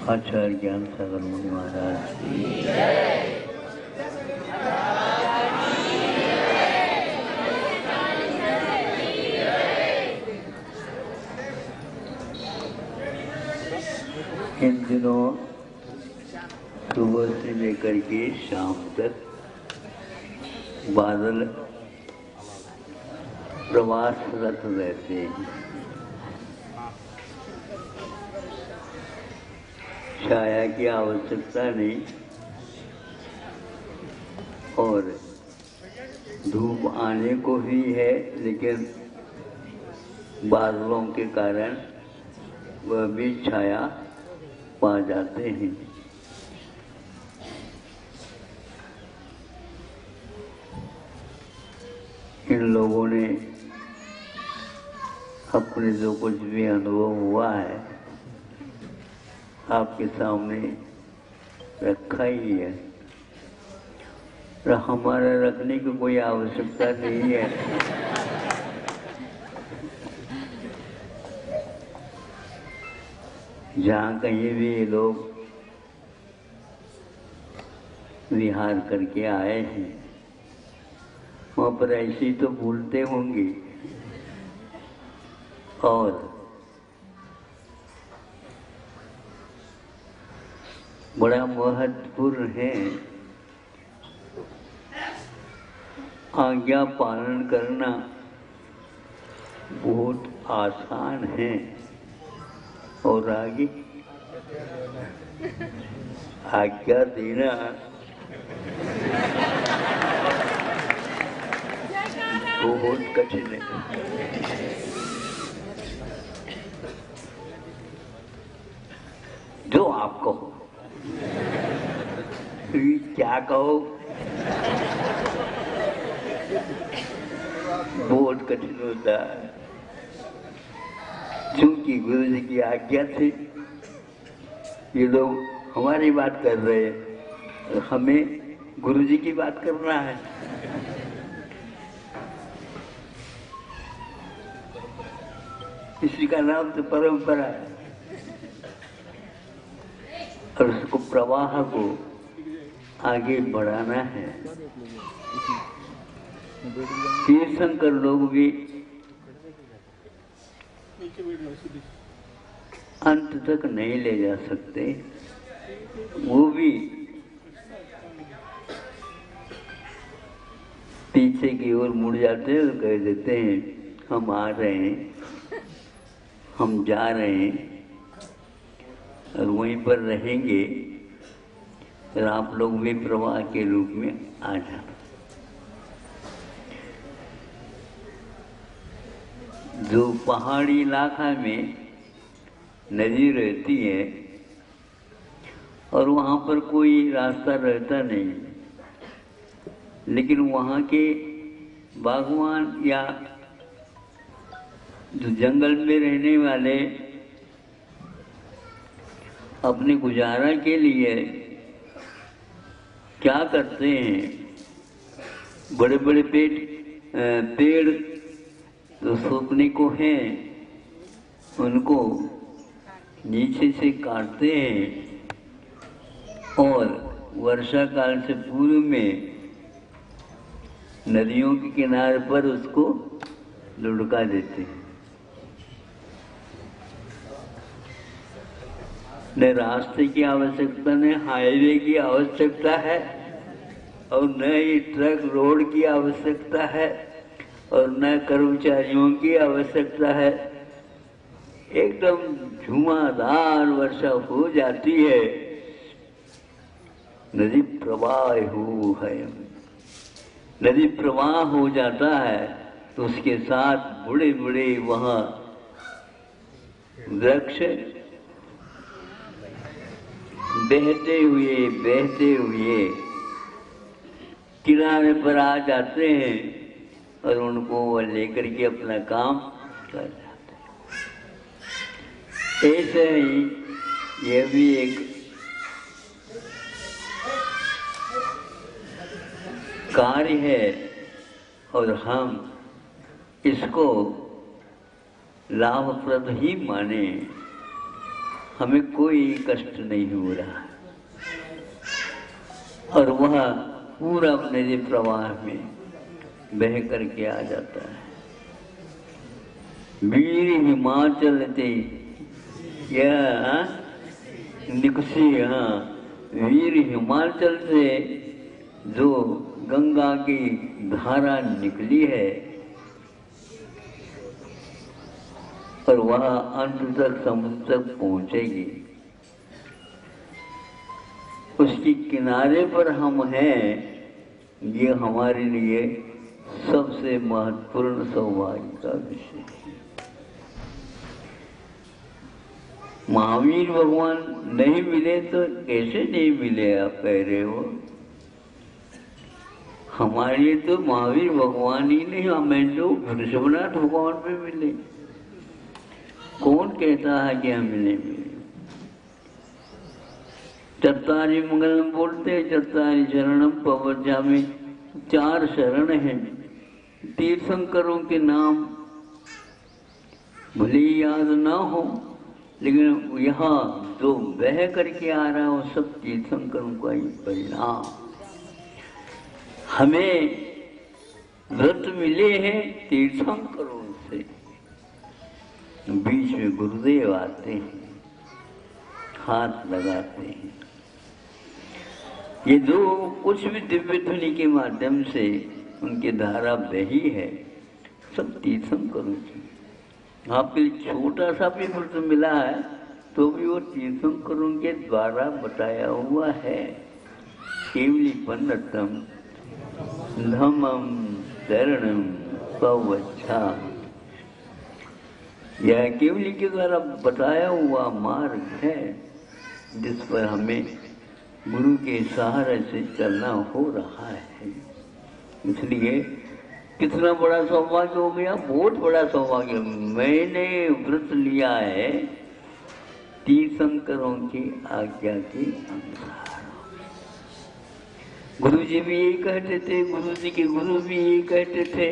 आचार्य ज्ञान सागर मुनि महाराज की इन दिनों सुबह से लेकर के शाम तक बादल प्रवासरत रहते हैं। छाया की आवश्यकता नहीं और धूप आने को भी है, लेकिन बादलों के कारण वह भी छाया पा जाते हैं। इन लोगों ने अपने जो कुछ भी अनुभव हुआ है आपके सामने रखा ही है, और हमारा रखने की कोई आवश्यकता नहीं है। जहाँ कहीं भी ये लोग विहार करके आए हैं वहाँ पर ऐसे तो भूलते होंगे, और बड़ा महत्वपूर्ण है। आज्ञा पालन करना बहुत आसान है और आगे आज्ञा देना बहुत कठिन है। जो आप कहो, क्या कहो, बहुत कठिन होता है। क्योंकि गुरु जी की आज्ञा से ये लोग हमारी बात कर रहे हैं, हमें गुरु जी की बात करना है। इसी का नाम तो परंपरा है, और उसको प्रवाह को आगे बढ़ाना है। तीर्थंकर लोग भी अंत तक नहीं ले जा सकते, वो भी पीछे की ओर मुड़ जाते हैं और कह देते हैं हम आ रहे हैं, हम जा रहे हैं, और वहीं पर रहेंगे, और आप लोग भी प्रवाह के रूप में आ जाना। जो पहाड़ी इलाका में नदी रहती है और वहाँ पर कोई रास्ता रहता नहीं, लेकिन वहाँ के बागवान या जो जंगल में रहने वाले अपने गुजारा के लिए क्या करते हैं, बड़े बड़े पेड़ जो सोखने को हैं उनको नीचे से काटते हैं और वर्षा काल से पूर्व में नदियों के किनारे पर उसको लुढ़का देते हैं। न रास्ते की आवश्यकता, न हाईवे की आवश्यकता है, और न ही ट्रक रोड की आवश्यकता है, और न कर्मचारियों की आवश्यकता है। एकदम झुमादार वर्षा हो जाती है, नदी प्रवाह हो है, नदी प्रवाह हो जाता है, तो उसके साथ बड़े बड़े वहाँ वृक्ष बहते हुए किनारे पर आ जाते हैं और उनको वह लेकर के अपना काम कर जाते हैं। ऐसे ही यह भी एक कार्य है, और हम इसको लाभप्रद ही माने। हमें कोई कष्ट नहीं हो रहा है, और वह पूरा नदी प्रवाह में बह करके आ जाता है। वीर हिमाचल ते यह निकसी, वीर हिमाचल से जो गंगा की धारा निकली है और वह अंत तक समुद्र तक पहुंचेगी, उसकी किनारे पर हम हैं, ये हमारे लिए सबसे महत्वपूर्ण सौभाग्य का विषय है। महावीर भगवान नहीं मिले तो कैसे नहीं मिले, आप कह रहे हो? हमारे तो महावीर भगवान ही नहीं, हमें तो ऋषभनाथ भगवान पे मिले। कौन कहता है कि हमें नहीं मिले? चत्तारी मंगलम बोलते, चत्तारी शरणम प्रवज्जामि, 4 शरण हैं। तीर्थंकरों के नाम भले ही याद ना हो, लेकिन यहाँ जो बह करके आ रहा है वो सब तीर्थंकरों का ही परिणाम। हमें व्रत मिले हैं तीर्थंकरों से। बीच में गुरुदेव आते हैं, हाथ लगाते हैं। ये जो कुछ भी दिव्य ध्वनि के माध्यम से उनकी धारा बही है, सब तीर्थंकरों की। आपके छोटा सा भी व्रत मिला है तो भी वो तीर्थंकरों के द्वारा बताया हुआ है। केवली पन्नतम धम्मम शरणम प्रवज्जामि, यह केवली के द्वारा बताया हुआ मार्ग है जिस पर हमें गुरु के सहारे से चलना हो रहा है। इसलिए कितना बड़ा सौभाग्य हो गया, बहुत बड़ा सौभाग्य। मैंने व्रत लिया है तीर्थंकरों की आज्ञा के अनुसार। गुरु जी भी यही कहते थे, गुरु जी के गुरु भी यही कहते थे।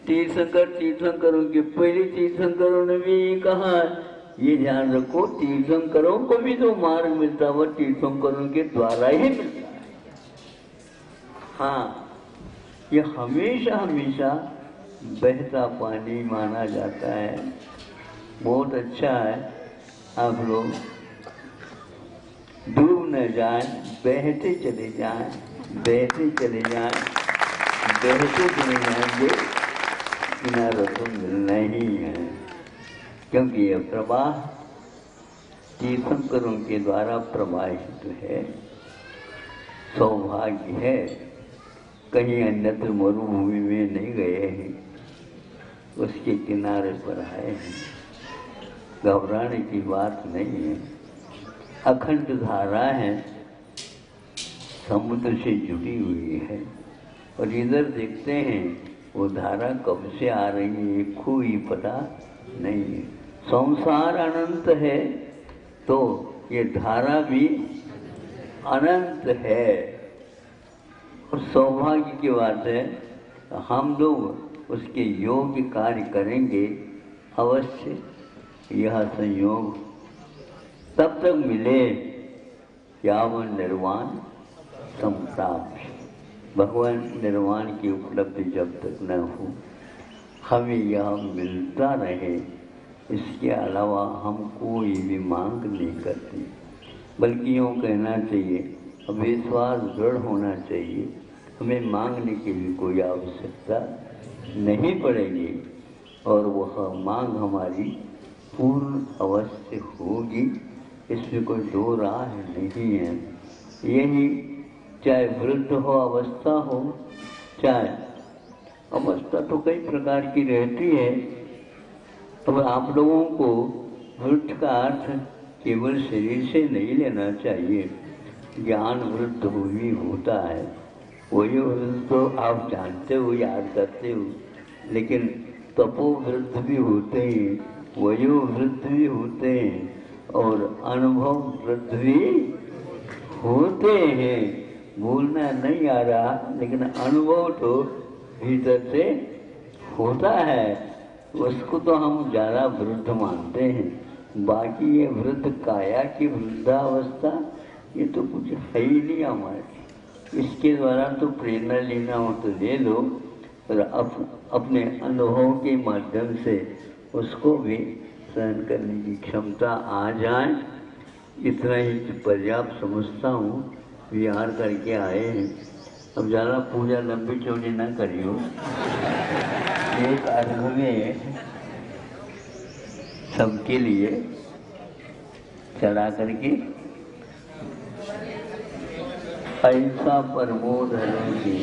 तीर्थंकरों के पहले तीर्थंकरों ने भी यही कहा, ये ध्यान रखो, तीर्थंकरों को भी जो मार्ग मिलता है वो तीर्थंकरों के द्वारा ही मिलता है। हाँ, ये हमेशा हमेशा बहता पानी माना जाता है। बहुत अच्छा है, आप लोग डूब न जाए, बहते चले जाएं, बहते चले जाएं, बहते चले जाएंगे, किनारा तो मिलना ही है। क्योंकि यह प्रवाह तीर्थंकरों के द्वारा प्रवाहित है। सौभाग्य है, कहीं अन्यत्र मरुभूमि में नहीं गए हैं, उसके किनारे पर आए हैं। घबराने की बात नहीं है। अखंड धारा है, समुद्र से जुड़ी हुई है। और इधर देखते हैं वो धारा कब से आ रही है कोई पता नहीं है। संसार अनंत है तो ये धारा भी अनंत है। और सौभाग्य की बात है, हम लोग उसके योग्य कार्य करेंगे अवश्य। यह संयोग तब तक मिले यावन निर्वाण संप्राप्त, भगवान निर्वाण की उपलब्धि जब तक न हो, हमें यह मिलता रहे। इसके अलावा हम कोई भी मांग नहीं करते, बल्कि यूँ कहना चाहिए विश्वास दृढ़ होना चाहिए। हमें मांगने की भी कोई आवश्यकता नहीं पड़ेगी और वह मांग हमारी पूर्ण अवश्य होगी। इसमें कोई दो राह नहीं है। यही चाहे वृद्ध हो अवस्था हो, चाहे अवस्था तो कई प्रकार की रहती है। अब आप लोगों को वृद्ध का अर्थ केवल शरीर से नहीं लेना चाहिए। ज्ञान वृद्ध भी होता है, वही वृद्ध तो आप जानते हो, याद करते हो। लेकिन तपो वृद्ध भी होते हैं, वयो वृद्ध भी होते हैं और अनुभव वृद्ध भी होते हैं। बोलना नहीं आ रहा, लेकिन अनुभव तो भीतर से होता है। उसको तो हम ज़्यादा वृद्ध मानते हैं, बाकी ये वृद्ध काया की वृद्धावस्था ये तो कुछ है ही नहीं हमारे। इसके द्वारा तो प्रेरणा लेना हो तो ले लो, और अपने अनुभव के माध्यम से उसको भी सहन करने की क्षमता आ जाए, इतना ही पर्याप्त समझता हूँ। विहार करके आए हैं, अब ज़्यादा पूजा लंबी चौड़ी ना करियो। एक अर्घ में सबके लिए चढ़ा करके ऐसा परमो धर्म की